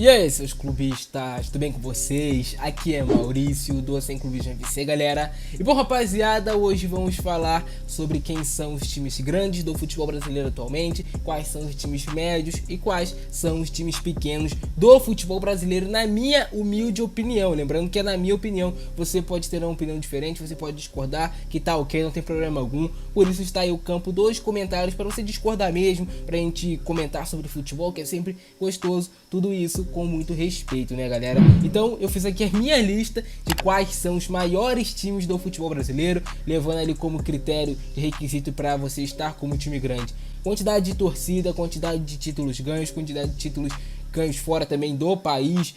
E aí, seus clubistas, tudo bem com vocês? Aqui é Maurício, do Sem Clubismo FC, galera. E bom, rapaziada, hoje vamos falar sobre quem são os times grandes do futebol brasileiro atualmente, quais são os times médios e quais são os times pequenos do futebol brasileiro, na minha humilde opinião. Lembrando que é na minha opinião, você pode ter uma opinião diferente, você pode discordar, que tá ok, não tem problema algum. Por isso está aí o campo dos comentários, para você discordar mesmo, pra gente comentar sobre futebol, que é sempre gostoso, tudo isso com muito respeito, né, galera? Então eu fiz aqui a minha lista de quais são os maiores times do futebol brasileiro, levando ali como critério de requisito para você estar como time grande: quantidade de torcida, quantidade de títulos ganhos, quantidade de títulos ganhos fora também do país,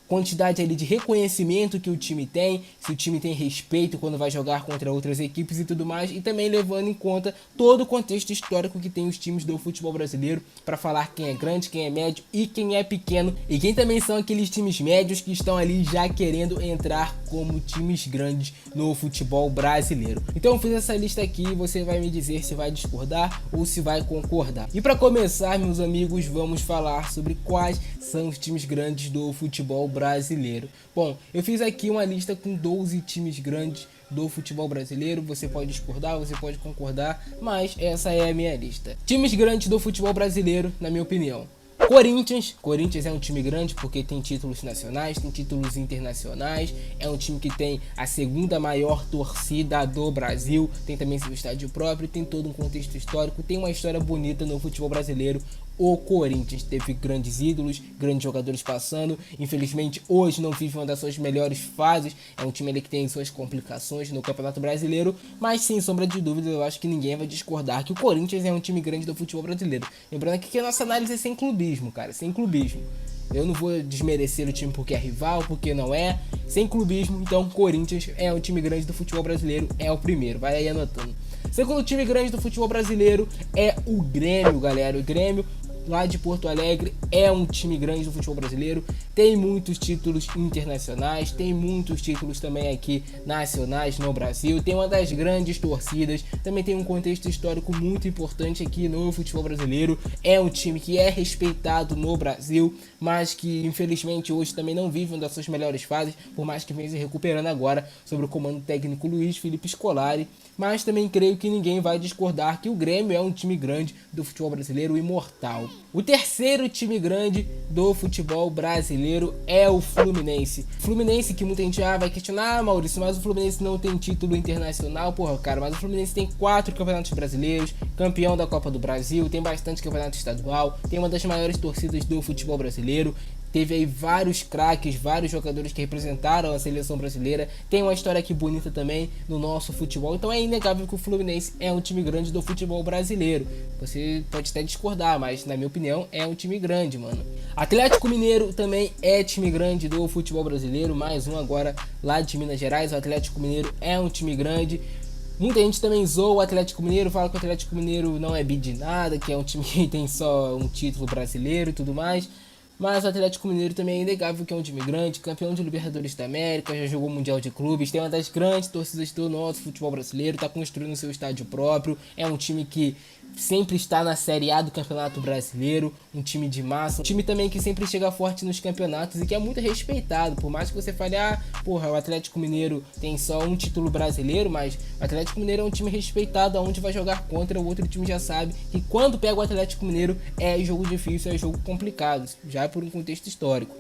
quantidade ali de reconhecimento que o time tem, se o time tem respeito quando vai jogar contra outras equipes e tudo mais, e também levando em conta todo o contexto histórico que tem os times do futebol brasileiro, para falar quem é grande, quem é médio e quem é pequeno, e quem também são aqueles times médios que estão ali já querendo entrar como times grandes no futebol brasileiro. Então eu fiz essa lista aqui e você vai me dizer se vai discordar ou se vai concordar. E para começar, meus amigos, vamos falar sobre quais são os times grandes do futebol brasileiro. Bom, eu fiz aqui uma lista com 12 times grandes do futebol brasileiro. Você pode discordar, você pode concordar, mas essa é a minha lista. Times grandes do futebol brasileiro, na minha opinião: Corinthians é um time grande porque tem títulos nacionais, tem títulos internacionais, é um time que tem a segunda maior torcida do Brasil, tem também seu estádio próprio, tem todo um contexto histórico, tem uma história bonita no futebol brasileiro. O Corinthians teve grandes ídolos, grandes jogadores passando. Infelizmente hoje não vive uma das suas melhores fases, é um time ali que tem suas complicações no Campeonato Brasileiro, mas sem sombra de dúvida eu acho que ninguém vai discordar que o Corinthians é um time grande do futebol brasileiro. Lembrando aqui que a nossa análise é sem clubismo, cara, sem clubismo. Eu não vou desmerecer o time porque é rival, porque não é, sem clubismo. Então Corinthians é um time grande do futebol brasileiro, é o primeiro, vai aí anotando. Segundo time grande do futebol brasileiro é o Grêmio, galera. O Grêmio, lá de Porto Alegre, é um time grande do futebol brasileiro, tem muitos títulos internacionais, tem muitos títulos também aqui nacionais no Brasil, tem uma das grandes torcidas, também tem um contexto histórico muito importante aqui no futebol brasileiro, é um time que é respeitado no Brasil, mas que infelizmente hoje também não vive uma das suas melhores fases, por mais que venha se recuperando agora sob o comando técnico Luiz Felipe Scolari. Mas também creio que ninguém vai discordar que o Grêmio é um time grande do futebol brasileiro, imortal. O terceiro time grande do futebol brasileiro é o Fluminense. Fluminense que muita gente vai questionar: Maurício, mas o Fluminense não tem título internacional. Porra, cara, mas o Fluminense tem 4 campeonatos brasileiros, campeão da Copa do Brasil, tem bastante campeonato estadual, tem uma das maiores torcidas do futebol brasileiro. Teve aí vários craques, vários jogadores que representaram a seleção brasileira. Tem uma história aqui bonita também no nosso futebol. Então é inegável que o Fluminense é um time grande do futebol brasileiro. Você pode até discordar, mas na minha opinião é um time grande, mano. Atlético Mineiro também é time grande do futebol brasileiro. Mais um agora lá de Minas Gerais. O Atlético Mineiro é um time grande. Muita gente também zoa o Atlético Mineiro, fala que o Atlético Mineiro não é bi de nada, que é um time que tem só um título brasileiro e tudo mais. Mas o Atlético Mineiro também é inegável que é um time grande, campeão de Libertadores da América, já jogou Mundial de Clubes, tem uma das grandes torcidas do nosso futebol brasileiro, está construindo seu estádio próprio, é um time que sempre está na Série A do Campeonato Brasileiro, um time de massa, um time também que sempre chega forte nos campeonatos e que é muito respeitado, por mais que você fale: porra, o Atlético Mineiro tem só um título brasileiro, mas o Atlético Mineiro é um time respeitado, aonde vai jogar contra o outro time já sabe que quando pega o Atlético Mineiro é jogo difícil, é jogo complicado, já por um contexto histórico.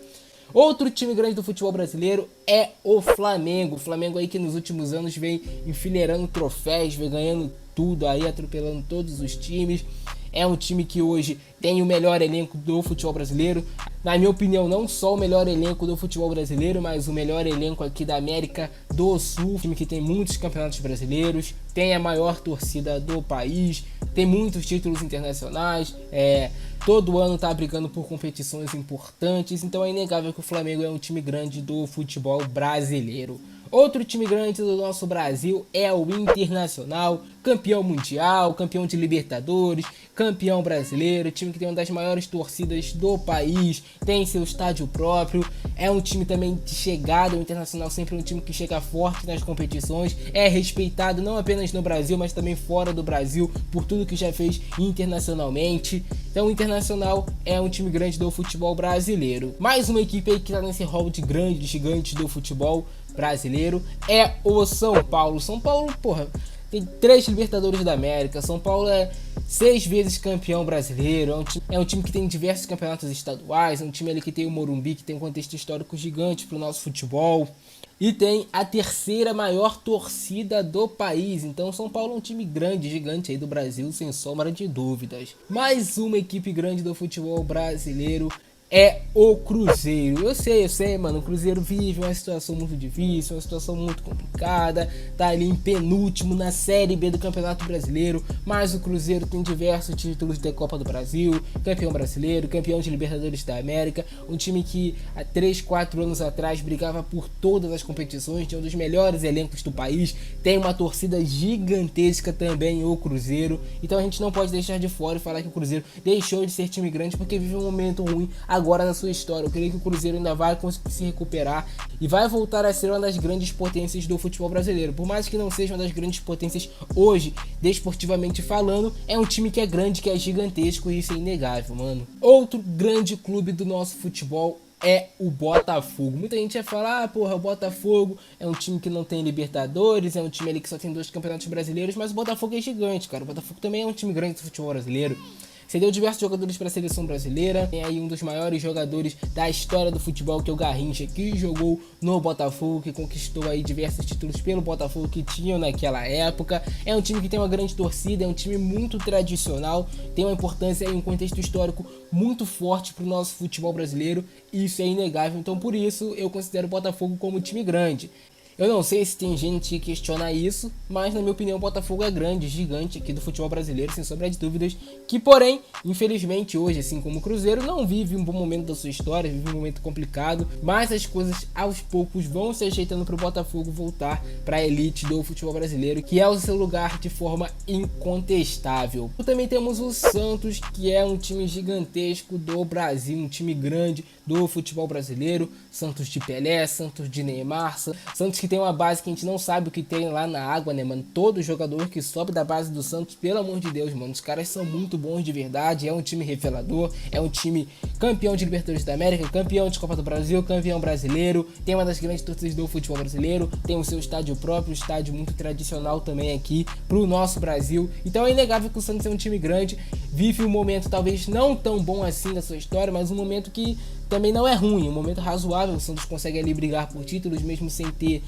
Outro time grande do futebol brasileiro é o Flamengo. O Flamengo aí que nos últimos anos vem enfileirando troféus, vem ganhando tudo aí, atropelando todos os times. É um time que hoje tem o melhor elenco do futebol brasileiro. Na minha opinião, não só o melhor elenco do futebol brasileiro, mas o melhor elenco aqui da América do Sul. Um time que tem muitos campeonatos brasileiros, tem a maior torcida do país, tem muitos títulos internacionais, todo ano tá brigando por competições importantes. Então é inegável que o Flamengo é um time grande do futebol brasileiro. Outro time grande do nosso Brasil é o Internacional, campeão mundial, campeão de Libertadores, campeão brasileiro, time que tem uma das maiores torcidas do país, tem seu estádio próprio, é um time também de chegada. O Internacional sempre é um time que chega forte nas competições, é respeitado não apenas no Brasil, mas também fora do Brasil, por tudo que já fez internacionalmente. Então o Internacional é um time grande do futebol brasileiro. Mais uma equipe aí que tá nesse hall de grandes, gigantes do futebol brasileiro é o São Paulo. São Paulo, porra, tem 3 Libertadores da América. São Paulo é 6 vezes campeão brasileiro. É um time que tem diversos campeonatos estaduais. É um time ali que tem o Morumbi, que tem um contexto histórico gigante pro nosso futebol. E tem a 3ª maior torcida do país. Então São Paulo é um time grande, gigante aí do Brasil, sem sombra de dúvidas. Mais uma equipe grande do futebol brasileiro é o Cruzeiro. Eu sei, mano, o Cruzeiro vive uma situação muito difícil, uma situação muito complicada, tá ali em penúltimo na Série B do Campeonato Brasileiro, mas o Cruzeiro tem diversos títulos de Copa do Brasil, campeão brasileiro, campeão de Libertadores da América, um time que há 3, 4 anos atrás brigava por todas as competições, tinha um dos melhores elencos do país, tem uma torcida gigantesca também, o Cruzeiro. Então a gente não pode deixar de fora e falar que o Cruzeiro deixou de ser time grande porque vive um momento ruim agora na sua história. Eu creio que o Cruzeiro ainda vai conseguir se recuperar e vai voltar a ser uma das grandes potências do futebol brasileiro. Por mais que não seja uma das grandes potências hoje, desportivamente falando, é um time que é grande, que é gigantesco, e isso é inegável, mano. Outro grande clube do nosso futebol é o Botafogo. Muita gente vai falar, porra, o Botafogo é um time que não tem Libertadores, é um time ali que só tem 2 campeonatos brasileiros, mas o Botafogo é gigante, cara. O Botafogo também é um time grande do futebol brasileiro. Cedeu diversos jogadores para a seleção brasileira. Tem aí um dos maiores jogadores da história do futebol, que é o Garrincha, que jogou no Botafogo, que conquistou aí diversos títulos pelo Botafogo que tinham naquela época. É um time que tem uma grande torcida, é um time muito tradicional, tem uma importância e um contexto histórico muito forte para o nosso futebol brasileiro. Isso é inegável, então por isso eu considero o Botafogo como time grande. Eu não sei se tem gente que questiona isso, mas na minha opinião o Botafogo é grande, gigante aqui do futebol brasileiro, sem sombra de dúvidas, que porém, infelizmente hoje, assim como o Cruzeiro, não vive um bom momento da sua história, vive um momento complicado, mas as coisas aos poucos vão se ajeitando para o Botafogo voltar para a elite do futebol brasileiro, que é o seu lugar de forma incontestável. Também temos o Santos, que é um time gigantesco do Brasil, um time grande do futebol brasileiro, Santos de Pelé, Santos de Neymar, Santos que tem uma base que a gente não sabe o que tem lá na água, né, mano? Todo jogador que sobe da base do Santos, pelo amor de Deus, mano, os caras são muito bons de verdade, é um time revelador, é um time campeão de Libertadores da América, campeão de Copa do Brasil, campeão brasileiro, tem uma das grandes torcidas do futebol brasileiro, tem o seu estádio próprio, um estádio muito tradicional também aqui pro nosso Brasil. Então é inegável que o Santos é um time grande, vive um momento talvez não tão bom assim da sua história, mas um momento que também não é ruim, um momento razoável. O Santos consegue ali brigar por títulos mesmo sem ter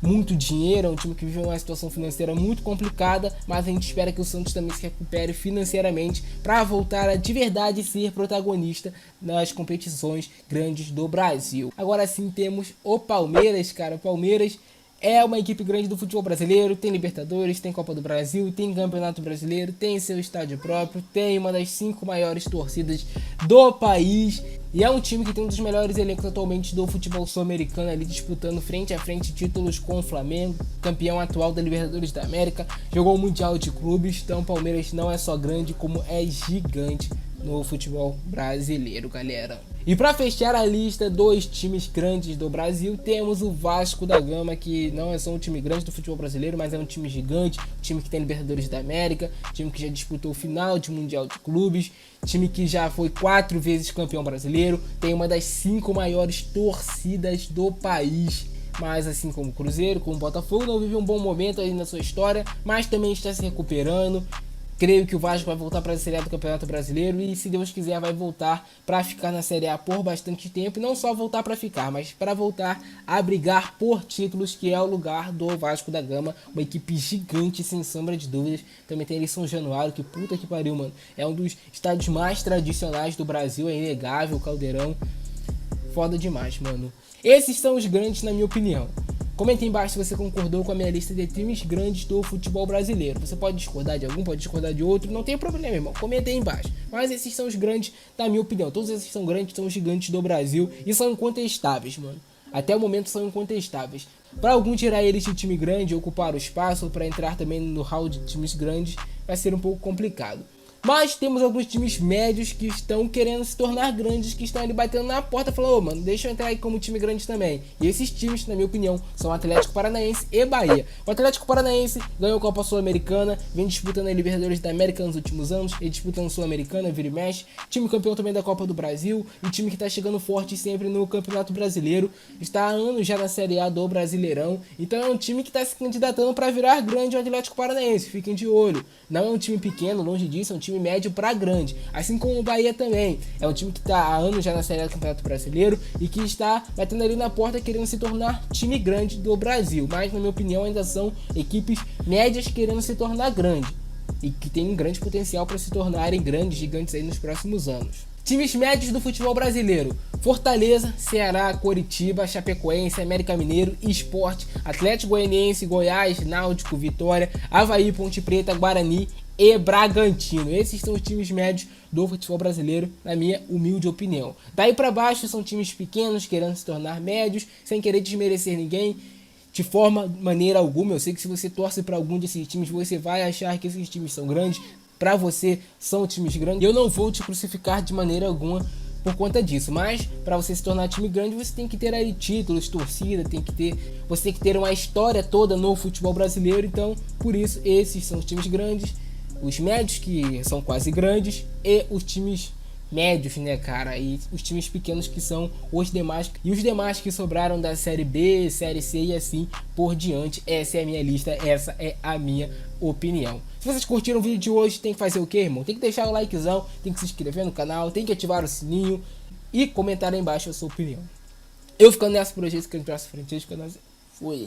muito dinheiro, é um time que vive uma situação financeira muito complicada, mas a gente espera que o Santos também se recupere financeiramente para voltar a de verdade ser protagonista nas competições grandes do Brasil. Agora sim temos o Palmeiras, cara. O Palmeiras é uma equipe grande do futebol brasileiro, tem Libertadores, tem Copa do Brasil, tem Campeonato Brasileiro, tem seu estádio próprio, tem uma das 5 maiores torcidas do país e é um time que tem um dos melhores elencos atualmente do futebol sul-americano, ali disputando frente a frente títulos com o Flamengo, campeão atual da Libertadores da América, jogou o Mundial de Clubes. Então o Palmeiras não é só grande, como é gigante no futebol brasileiro, galera. E para fechar a lista dos times grandes do Brasil, temos o Vasco da Gama, que não é só um time grande do futebol brasileiro, mas é um time gigante, time que tem Libertadores da América, time que já disputou o final de Mundial de Clubes, time que já foi 4 vezes campeão brasileiro, tem uma das 5 maiores torcidas do país. Mas assim como o Cruzeiro, como o Botafogo, não vive um bom momento aí na sua história, mas também está se recuperando. Creio que o Vasco vai voltar para a Série A do Campeonato Brasileiro e, se Deus quiser, vai voltar para ficar na Série A por bastante tempo. E não só voltar para ficar, mas para voltar a brigar por títulos, que é o lugar do Vasco da Gama. Uma equipe gigante, sem sombra de dúvidas. Também tem ali São Januário, que puta que pariu, mano. É um dos estádios mais tradicionais do Brasil, é inegável, Caldeirão. Foda demais, mano. Esses são os grandes, na minha opinião. Comenta aí embaixo se você concordou com a minha lista de times grandes do futebol brasileiro. Você pode discordar de algum, pode discordar de outro, não tem problema, irmão. Comenta aí embaixo. Mas esses são os grandes, na minha opinião. Todos esses são grandes, são os gigantes do Brasil e são incontestáveis, mano. Até o momento são incontestáveis. Para algum tirar eles de time grande, ocupar o espaço, para entrar também no hall de times grandes, vai ser um pouco complicado. Mas temos alguns times médios que estão querendo se tornar grandes, que estão ali batendo na porta, falando, ô mano, deixa eu entrar aí como time grande também. E esses times, na minha opinião, são Atlético Paranaense e Bahia. O Atlético Paranaense ganhou a Copa Sul-Americana, vem disputando a Libertadores da América nos últimos anos, e disputando Sul-Americana, vira e mexe. Time campeão também da Copa do Brasil, e time que tá chegando forte sempre no Campeonato Brasileiro. Está há anos já na Série A do Brasileirão, então é um time que tá se candidatando para virar grande o Atlético Paranaense, fiquem de olho. Não é um time pequeno, longe disso, é um time médio para grande, assim como o Bahia também. É um time que está há anos já na Série A do Campeonato Brasileiro e que está batendo ali na porta querendo se tornar time grande do Brasil, mas na minha opinião ainda são equipes médias querendo se tornar grande e que tem um grande potencial para se tornarem grandes gigantes aí nos próximos anos. Times médios do futebol brasileiro: Fortaleza, Ceará, Coritiba, Chapecoense, América Mineiro, Sport, Atlético Goianiense, Goiás, Náutico, Vitória, Avaí, Ponte Preta, Guarani e Bragantino. Esses são os times médios do futebol brasileiro, na minha humilde opinião. Daí para baixo são times pequenos querendo se tornar médios, sem querer desmerecer ninguém de maneira alguma. Eu sei que se você torce para algum desses times, você vai achar que esses times são grandes. Para você são times grandes. Eu não vou te crucificar de maneira alguma por conta disso, mas para você se tornar time grande, você tem que ter aí títulos, torcida, você tem que ter uma história toda no futebol brasileiro. Então, por isso, esses são os times grandes, os médios que são quase grandes e os times médios, né, cara, e os times pequenos que são os demais, e os demais que sobraram da Série B, Série C e assim por diante. Essa é a minha lista, essa é a minha opinião. Se vocês curtiram o vídeo de hoje, tem que fazer o que, irmão? Tem que deixar o likezão, tem que se inscrever no canal, tem que ativar o sininho e comentar aí embaixo a sua opinião. Eu ficando nessa por hoje, esse que é o próximo frente, fui.